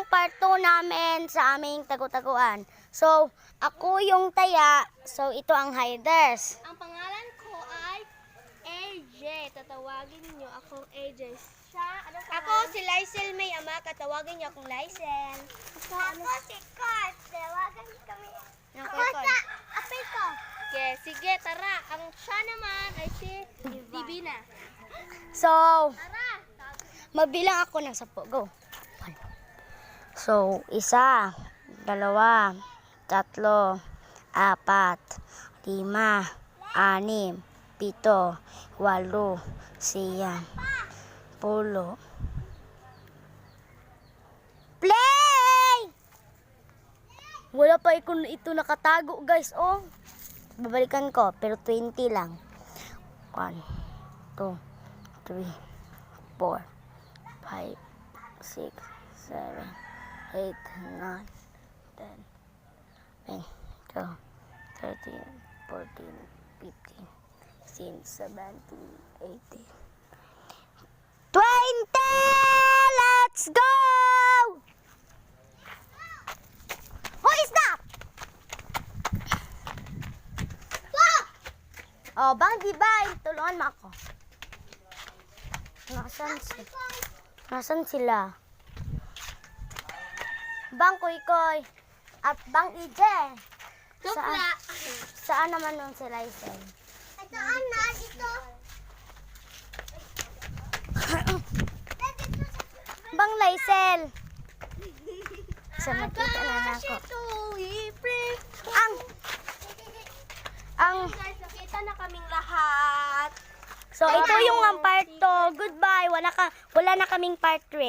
yung part 2 namin sa aming tagu-taguan. So, ako yung taya. So, ito ang hiders. Ang pangalan ko ay AJ. Tatawagin niyo akong AJ. Ako si Lysel May Ama. Katawagin niyo akong Lysel. Ako si Kurt. Tawagan kami. Ako sa apel ko. Okay, sige, tara. Ang siya naman ay si Divina. So, Tara! mabilang ako ng 10. Go. So, 1, 2, 3, 4, 5, 6, 7, 8, 9, 10, 10. Play! Wala pa ito nakatago, guys. Oh. Babalikan ko, pero 20 lang. 1, 2, 3, 4, 5, 6, 7, 8, 9, 10, 11, 12, 13, 14, 15, 16, 17, 18, 20! Let's go! Who is that? Oh, Bang, di ba? Tulungan mo ako. Nasaan sila? Bang Koy-Koy at Bang Ije. Saan naman nun si Lysel? Ito, Ana, dito. Bang Lysel. Sa makita na ako. Ang Guys, nakita na kaming lahat. So ito yung ang part 2. Goodbye. Wala na kaming part 3.